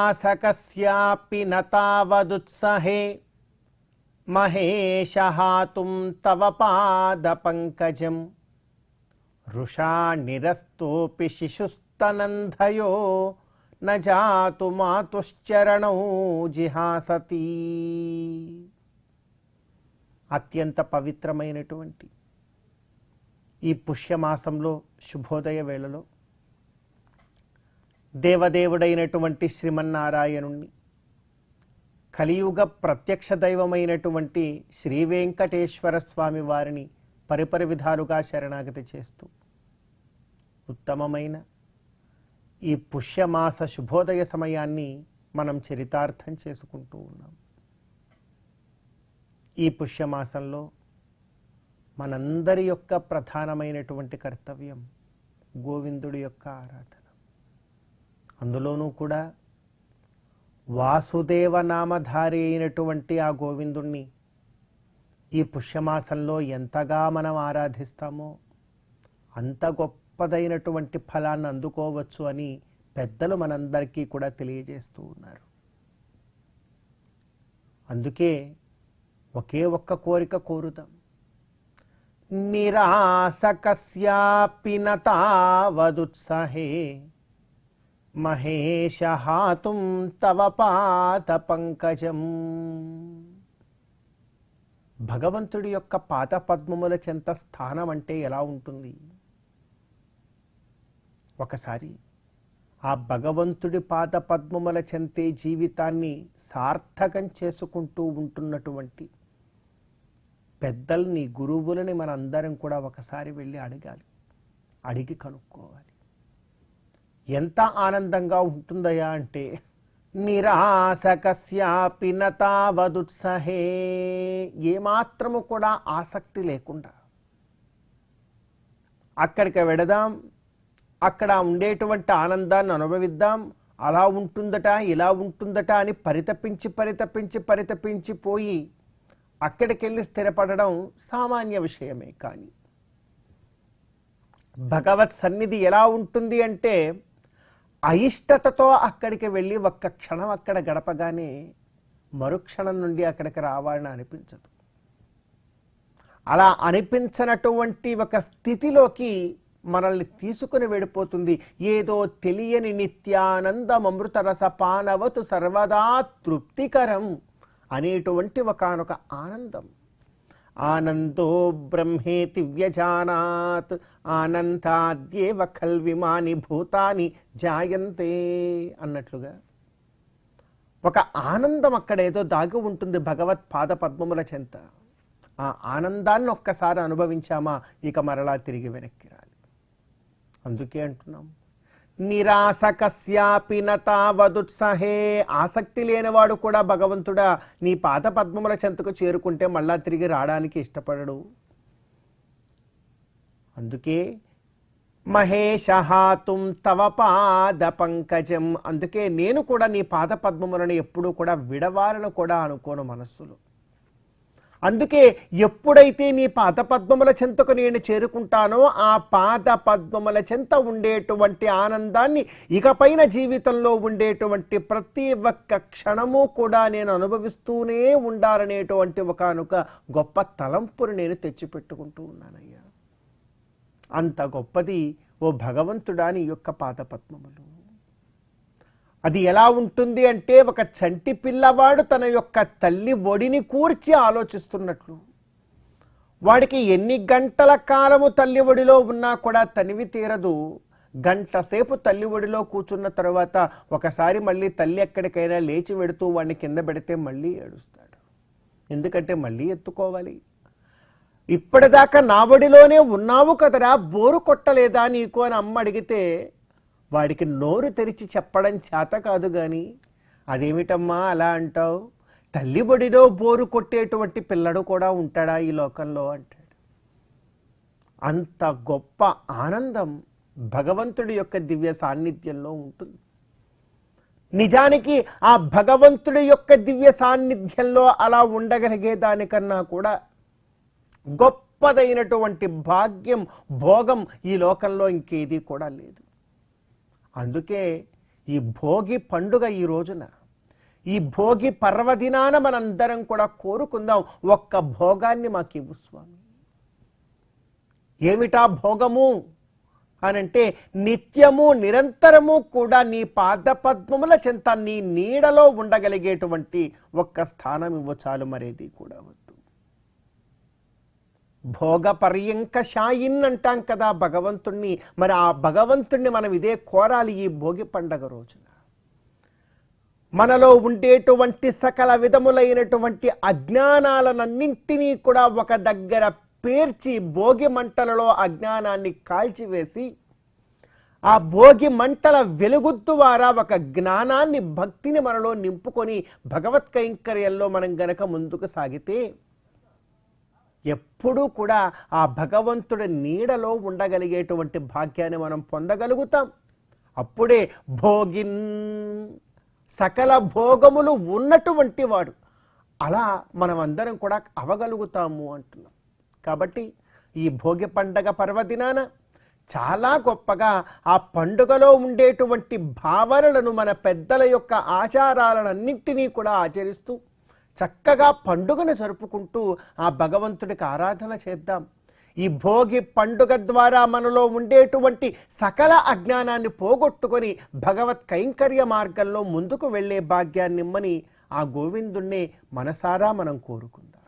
నిరాసకస్యాపి నతావదుత్సహే మహేశ హాతుం తవ పాద పంకజం వృషా నిరస్తోపి శిశుస్తనంధయో న జాతు మాతుశ్చరణౌ జిహాసతి. అత్యంత పవిత్రమైనటువంటి ఈ పుష్యమాసంలో శుభోదయ వేళలో దేవదేవుడైనటువంటి శ్రీమన్నారాయణుణ్ణి, కలియుగ ప్రత్యక్ష దైవమైనటువంటి శ్రీ వెంకటేశ్వర స్వామి వారిని పరిపరి విధాలుగా శరణాగతి చేస్తూ ఉత్తమమైన ఈ పుష్యమాస శుభోదయ సమయాన్ని మనం చరితార్థం చేసుకుంటూ ఉన్నాం. ఈ పుష్యమాసంలో మనందరి యొక్క ప్రధానమైనటువంటి కర్తవ్యం గోవిందుడి యొక్క ఆరాధన. అందులోనూ కూడా వాసుదేవ నామధారి అయినటువంటి ఆ గోవిందుణ్ణి ఈ పుష్యమాసంలో ఎంతగా మనం ఆరాధిస్తామో అంత గొప్పదైనటువంటి ఫలాన్ని అందుకోవచ్చు అని పెద్దలు మనందరికీ కూడా తెలియజేస్తూ ఉన్నారు. అందుకే ఒకే ఒక్క కోరిక కోరుదాం. నిరాసకస్యాపి నతావదుత్సహే మహేశ హాతుం తవ పాద పంకజం. భగవంతుడి యొక్క పాద పద్మముల చెంత స్థానం అంటే ఎలా ఉంటుంది? ఒకసారి ఆ భగవంతుడి పాద పద్మముల చెంతే జీవితాన్ని సార్థకం చేసుకుంటూ ఉంటున్నటువంటి పెద్దల్ని, గురువులని మనందరం కూడా ఒకసారి వెళ్ళి అడగాలి, అడిగి కనుక్కోవాలి. ఎంత ఆనందంగా ఉంటుందయా అంటే నిరాసకస్యాపి నతావదుత్సహే, ఏమాత్రము కూడా ఆసక్తి లేకుండా అక్కడికి వెడదాం, అక్కడ ఉండేటువంటి ఆనందాన్ని అనుభవిద్దాం, అలా ఉంటుందట ఇలా ఉంటుందట అని పరితపించి పోయి అక్కడికి వెళ్ళి స్థిరపడడం సామాన్య విషయమే. కానీ భగవత్ సన్నిధి ఎలా ఉంటుంది అంటే అయిష్టతతో అక్కడికి వెళ్ళి ఒక్క క్షణం అక్కడ గడపగానే మరుక్షణం నుండి అక్కడికి రావాలని అనిపించదు. అలా అనిపించనటువంటి ఒక స్థితిలోకి మనల్ని తీసుకుని వెళ్ళిపోతుంది. ఏదో తెలియని నిత్యానందం అమృతరస పానవతు సర్వదా తృప్తికరం అనేటువంటి ఒకానొక ఆనందం. ఆనందో బ్రహ్మేతి వ్యజానాత్ ఆనందాద్యేవ ఖల్విమాని భూతాని జాయంతే అన్నట్లుగా ఒక ఆనందం అక్కడ ఏదో దాగి ఉంటుంది భగవత్ పాద పద్మముల చెంత. ఆ ఆనందాన్ని ఒక్కసారి అనుభవించామా ఇక మరలా తిరిగి వెనక్కి రాలి. అందుకే అంటున్నాం నిరాసకస్యాపి నతావదుత్సహే. ఆసక్తి లేనివాడు కూడా భగవంతుడా నీ పాద పద్మముల చెంతకు చేరుకుంటే మళ్ళా తిరిగి రావడానికి ఇష్టపడడు. అందుకే మహేశ హాతుం తవ పాద పంకజం. అందుకే నేను కూడా నీ పాద పద్మములను ఎప్పుడూ కూడా విడవాలని కూడా అనుకోను మనస్సులో. అందుకే ఎప్పుడైతే నీ పాద పద్మముల చెంతకు నేను చేరుకుంటానో ఆ పాద పద్మముల చెంత ఉండేటువంటి ఆనందాన్ని ఇకపైన జీవితంలో ఉండేటువంటి ప్రతి ఒక్క క్షణము కూడా నేను అనుభవిస్తూనే ఉండాలనేటువంటి ఒకానొక గొప్ప తలంపుని నేను తెచ్చిపెట్టుకుంటూ ఉన్నానయ్యా. అంత గొప్పది ఓ భగవంతుడా నీ యొక్క పాద పద్మములు. అది ఎలా ఉంటుంది అంటే ఒక చంటి పిల్లవాడు తన యొక్క తల్లి ఒడిని కూర్చి ఆలోచిస్తున్నట్లు. వాడికి ఎన్ని గంటల కాలము తల్లి ఒడిలో ఉన్నా కూడా తనివి తీరదు. గంట సేపు తల్లి ఒడిలో కూర్చున్న తర్వాత ఒకసారి మళ్ళీ తల్లి ఎక్కడికైనా లేచి వెడుతూ వాడిని కింద పెడితే మళ్ళీ ఏడుస్తాడు. ఎందుకంటే మళ్ళీ ఎత్తుకోవాలి. ఇప్పటిదాకా నా ఒడిలోనే ఉన్నావు కదరా, బోరు కొట్టలేదా నీకు అని అమ్మ అడిగితే వాడికి నోరు తెరిచి చెప్పడం చేత కాదు. కానీ అదేమిటమ్మా అలా అంటావు, తల్లి బడిలో బోరు కొట్టేటువంటి పిల్లడు కూడా ఉంటాడా ఈ లోకంలో అంటాడు. అంత గొప్ప ఆనందం భగవంతుడి యొక్క దివ్య సాన్నిధ్యంలో ఉంటుంది. నిజానికి ఆ భగవంతుడి యొక్క దివ్య సాన్నిధ్యంలో అలా ఉండగలిగే దానికన్నా కూడా గొప్పదైనటువంటి భాగ్యం, భోగం ఈ లోకంలో ఇంకేది కూడా లేదు. అందుకే ఈ భోగి పండుగ ఈ రోజున, ఈ భోగి పర్వదినాన మనందరం కూడా కోరుకుందాం, ఒక్క భోగాన్ని మాకు ఇవ్వు స్వామి. ఏమిటా భోగము అనంటే నిత్యము నిరంతరము కూడా నీ పాదపద్మముల చెంత నీ నీడలో ఉండగలిగేటువంటి ఒక్క స్థానం ఇవ్వు చాలు, మరేది కూడా వద్దు. భోగ పర్యంక షాయిన్ అంటాం కదా భగవంతుణ్ణి. మరి ఆ భగవంతుణ్ణి మనం ఇదే కోరాలి ఈ భోగి పండగ రోజున. మనలో ఉండేటువంటి సకల విధములైనటువంటి అజ్ఞానాలన్నింటినీ కూడా ఒక దగ్గర పేర్చి భోగి మంటలలో అజ్ఞానాన్ని కాల్చివేసి ఆ భోగి మంటల వెలుగు ద్వారా ఒక జ్ఞానాన్ని, భక్తిని మనలో నింపుకొని భగవత్ కైంకర్యంలో మనం గనక ముందుకు సాగితే ఎప్పుడూ కూడా ఆ భగవంతుడి నీడలో ఉండగలిగేటువంటి భాగ్యాన్ని మనం పొందగలుగుతాం. అప్పుడే భోగిన్, సకల భోగములు ఉన్నటువంటి వాడు, అలా మనం అందరం కూడా అవగలుగుతాము అంటున్నాం. కాబట్టి ఈ భోగి పండగ పర్వదినాన చాలా గొప్పగా ఆ పండుగలో ఉండేటువంటి భావనలను, మన పెద్దల యొక్క ఆచారాలన్నింటినీ కూడా ఆచరిస్తూ చక్కగా పండుగను జరుపుకుంటూ ఆ భగవంతుడికి ఆరాధన చేద్దాం. ఈ భోగి పండుగ ద్వారా మనలో ఉండేటువంటి సకల అజ్ఞానాన్ని పోగొట్టుకొని భగవత్ కైంకర్య మార్గంలో ముందుకు వెళ్ళే భాగ్యాన్నిమ్మని ఆ గోవిందుణ్ణి మనసారా మనం కోరుకుందాం.